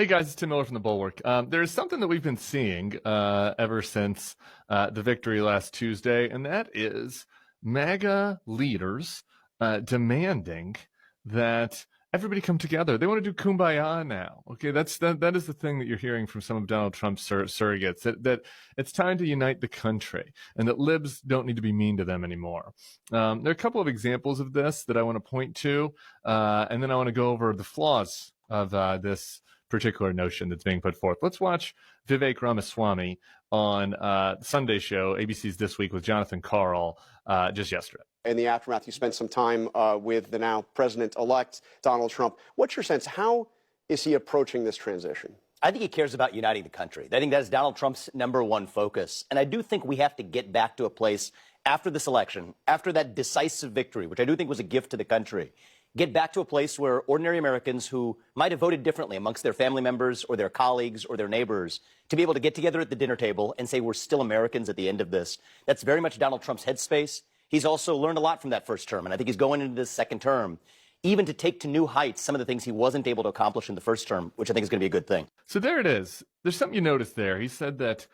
Hey guys, it's Tim Miller from the Bulwark. There's something that we've been seeing ever since the victory last Tuesday, and that is MAGA leaders demanding that everybody come together. They want to do kumbaya now. Okay, that is the thing that you're hearing from some of Donald Trump's surrogates, that it's time to unite the country and that libs don't need to be mean to them anymore. There are a couple of examples of this that I want to point to, and then I want to go over the flaws of this particular notion that's being put forth. Let's watch Vivek Ramaswamy on Sunday show, ABC's This Week with Jonathan Karl, just yesterday. In the aftermath, you spent some time with the now president-elect Donald Trump. What's your sense? How is he approaching this transition? I think he cares about uniting the country. I think that is Donald Trump's #1 focus. And I do think we have to get back to a place after this election, after that decisive victory, which I do think was a gift to the country, get back to a place where ordinary Americans who might have voted differently amongst their family members or their colleagues or their neighbors to be able to get together at the dinner table and say we're still Americans at the end of this. That's very much Donald Trump's headspace. He's also learned a lot from that first term, and I think he's going into this second term, even to take to new heights some of the things he wasn't able to accomplish in the first term, which I think is going to be a good thing. So there it is. There's something you noticed there. He said that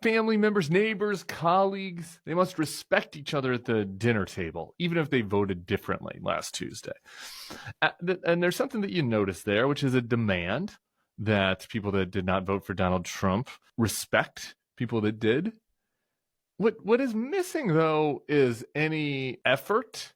family members, neighbors, colleagues, they must respect each other at the dinner table, even if they voted differently last Tuesday. And there's something that you noticed there, which is a demand that people that did not vote for Donald Trump respect people that did. What is missing, though, is any effort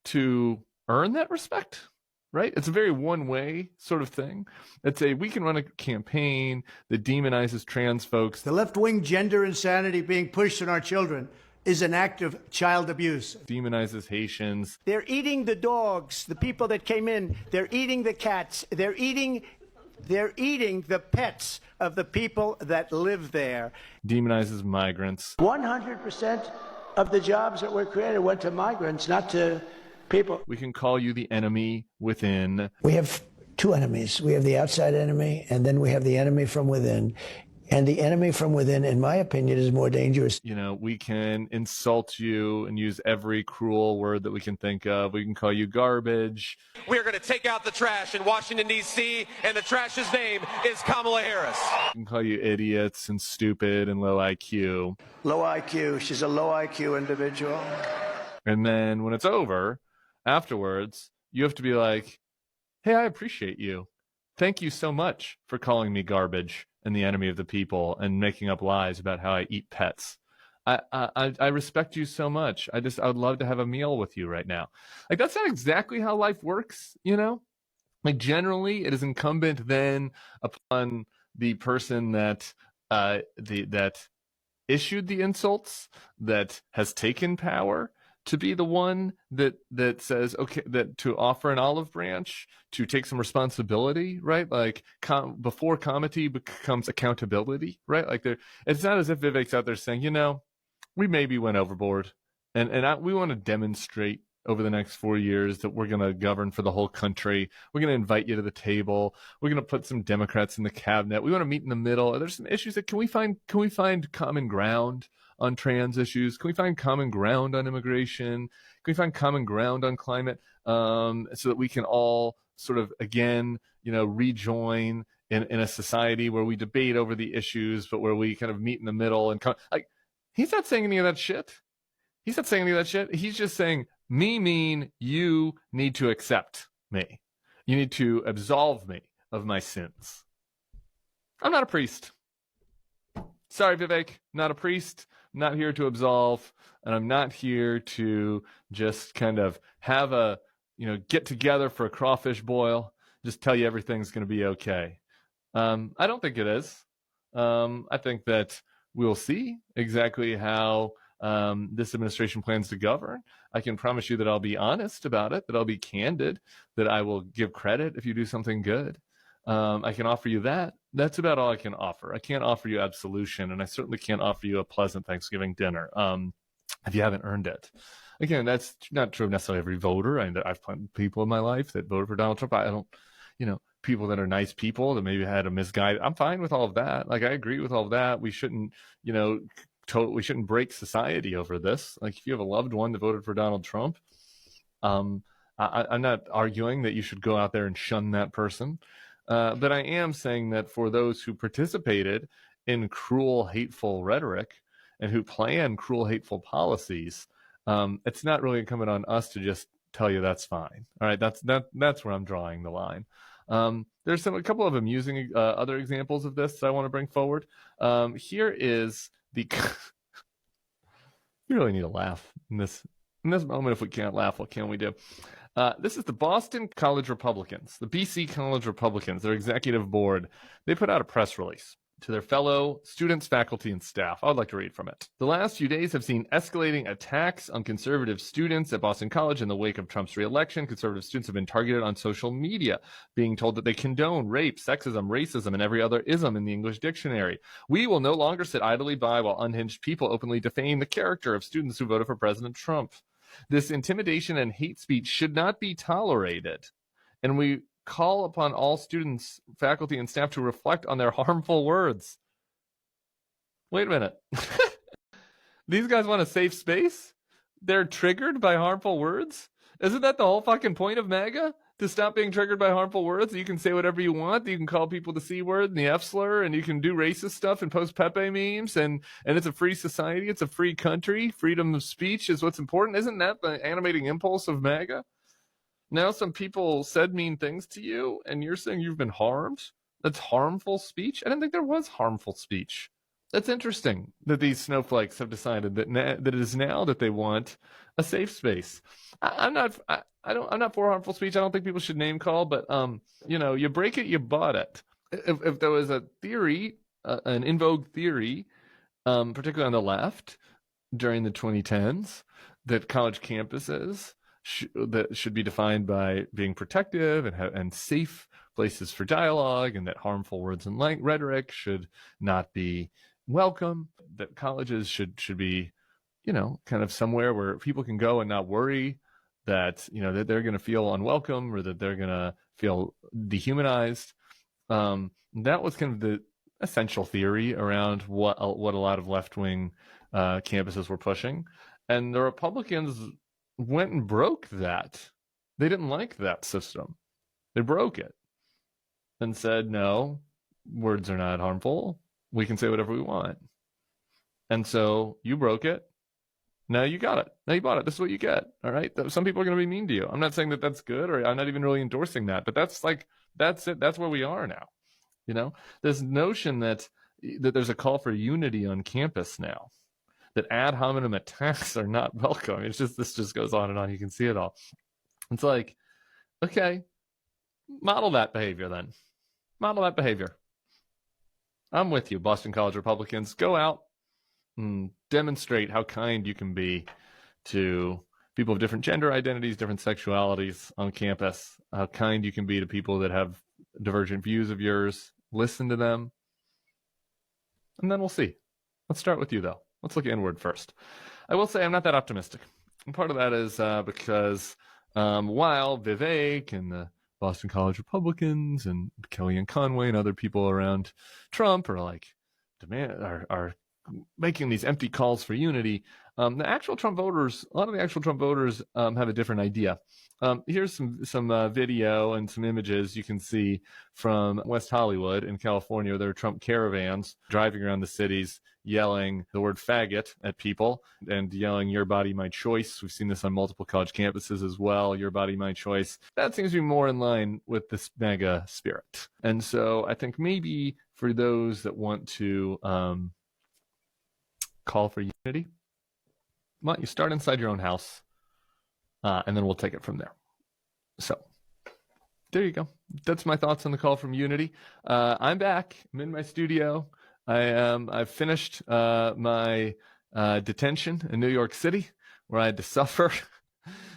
to earn that respect. Right? It's a very one-way sort of thing. We can run a campaign that demonizes trans folks. The left-wing gender insanity being pushed on our children is an act of child abuse. Demonizes Haitians. They're eating the dogs, the people that came in. They're eating the cats. They're eating the pets of the people that live there. Demonizes migrants. 100% of the jobs that were created went to migrants, not to people. We can call you the enemy within. We have two enemies. We have the outside enemy, and then we have the enemy from within. And the enemy from within, in my opinion, is more dangerous. You know, we can insult you and use every cruel word that we can think of. We can call you garbage. We're going to take out the trash in Washington, D.C., and the trash's name is Kamala Harris. We can call you idiots and stupid and low IQ. Low IQ. She's a low IQ individual. And then when it's over, afterwards, you have to be like, hey, I appreciate you. Thank you so much for calling me garbage and the enemy of the people and making up lies about how I eat pets. I respect you so much. I would love to have a meal with you right now. Like, that's not exactly how life works, you know? Like, generally, it is incumbent then upon the person that that issued the insults, that has taken power, to be the one that says, okay, that to offer an olive branch, to take some responsibility, right? Like before comity becomes accountability, right? Like it's not as if Vivek's out there saying, you know, we maybe went overboard, and we want to demonstrate over the next 4 years that we're going to govern for the whole country. We're going to invite you to the table. We're going to put some Democrats in the cabinet. We want to meet in the middle. There's some issues that can we find common ground on trans issues? Can we find common ground on immigration? Can we find common ground on climate, so that we can all sort of, again, you know, rejoin in a society where we debate over the issues, but where we kind of meet in the middle and like, he's not saying any of that shit. He's not saying any of that shit. He's just saying, you need to accept me. You need to absolve me of my sins. I'm not a priest. Sorry, Vivek, not a priest. I'm not here to absolve, and I'm not here to just kind of have a, you know, get together for a crawfish boil, just tell you everything's going to be okay. I don't think it is. I think that we'll see exactly how this administration plans to govern. I can promise you that I'll be honest about it, that I'll be candid, that I will give credit if you do something good. I can offer you that. That's about all I can offer. I can't offer you absolution, and I certainly can't offer you a pleasant Thanksgiving dinner if you haven't earned it. Again, that's not true of necessarily every voter. I've plenty of people in my life that voted for Donald Trump. I don't, you know, people that are nice people that maybe had a misguided. I'm fine with all of that. Like, I agree with all of that. We shouldn't, you know, we shouldn't break society over this. Like, if you have a loved one that voted for Donald Trump, I'm not arguing that you should go out there and shun that person. But I am saying that for those who participated in cruel, hateful rhetoric and who plan cruel, hateful policies, it's not really incumbent on us to just tell you that's fine. All right, that's where I'm drawing the line. There's a couple of amusing other examples of this that I want to bring forward. Here is the. You really need to laugh in this moment. If we can't laugh, what can we do? This is the Boston College Republicans, the BC College Republicans, their executive board. They put out a press release to their fellow students, faculty, and staff. I would like to read from it. The last few days have seen escalating attacks on conservative students at Boston College in the wake of Trump's re-election. Conservative students have been targeted on social media, being told that they condone rape, sexism, racism, and every other ism in the English dictionary. We will no longer sit idly by while unhinged people openly defame the character of students who voted for President Trump. This intimidation and hate speech should not be tolerated, and we call upon all students, faculty, and staff to reflect on their harmful words. Wait a minute. These guys want a safe space? They're triggered by harmful words? Isn't that the whole fucking point of MAGA? To stop being triggered by harmful words? You can say whatever you want. You can call people the C word and the F slur, and you can do racist stuff and post Pepe memes, and it's a free society. It's a free country. Freedom of speech is what's important. Isn't that the animating impulse of MAGA? Now some people said mean things to you, and you're saying you've been harmed? That's harmful speech? I didn't think there was harmful speech. That's interesting that these snowflakes have decided that it is now that they want a safe space. I'm not for harmful speech. I don't think people should name call, but you break it, you bought it. If there was a theory, an in vogue theory, particularly on the left during the 2010s, that college campuses that should be defined by being protective and safe places for dialogue, and that harmful words and rhetoric should not be welcome, that colleges should be, kind of somewhere where people can go and not worry that, that they're going to feel unwelcome or that they're going to feel dehumanized. That was kind of the essential theory around what a lot of left-wing campuses were pushing. And the Republicans went and broke that. They didn't like that system. They broke it and said, no, words are not harmful. We can say whatever we want. And so you broke it. Now you got it. Now you bought it. This is what you get. All right. Some people are going to be mean to you. I'm not saying that that's good, or I'm not even really endorsing that, but that's it. That's where we are now. This notion that there's a call for unity on campus now, that ad hominem attacks are not welcome. This just goes on and on. You can see it all. It's like, okay, model that behavior then. Model that behavior. I'm with you, Boston College Republicans. Go out and demonstrate how kind you can be to people of different gender identities, different sexualities on campus, how kind you can be to people that have divergent views of yours. Listen to them. And then we'll see. Let's start with you, though. Let's look inward first. I will say I'm not that optimistic. And part of that is because while Vivek and the Boston College Republicans and Kellyanne Conway and other people around Trump are are making these empty calls for unity, the actual Trump voters, a lot of the actual Trump voters have a different idea. Here's some video and some images you can see from West Hollywood in California. There are Trump caravans driving around the cities yelling the word faggot at people and yelling your body, my choice. We've seen this on multiple college campuses as well. Your body, my choice. That seems to be more in line with this MAGA spirit. And so I think maybe for those that want to call for unity, why don't you start inside your own house, and then we'll take it from there. So there you go. That's my thoughts on the call from unity. I'm back. I'm in my studio. I've finished my detention in New York City, where I had to suffer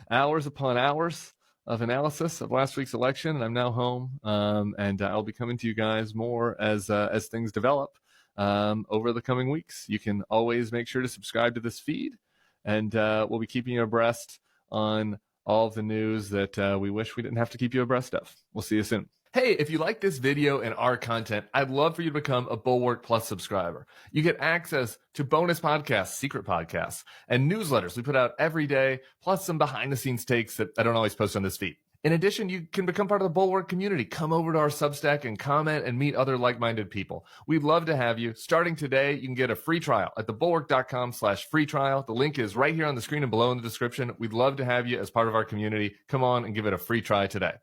hours upon hours of analysis of last week's election, and I'm now home. And I'll be coming to you guys more as things develop over the coming weeks. You can always make sure to subscribe to this feed, and we'll be keeping you abreast on all of the news that we wish we didn't have to keep you abreast of. We'll see you soon. Hey, if you like this video and our content, I'd love for you to become a Bulwark Plus subscriber. You get access to bonus podcasts, secret podcasts, and newsletters we put out every day, plus some behind-the-scenes takes that I don't always post on this feed. In addition, you can become part of the Bulwark community. Come over to our Substack and comment and meet other like-minded people. We'd love to have you. Starting today, you can get a free trial at thebulwark.com/free trial. The link is right here on the screen and below in the description. We'd love to have you as part of our community. Come on and give it a free try today.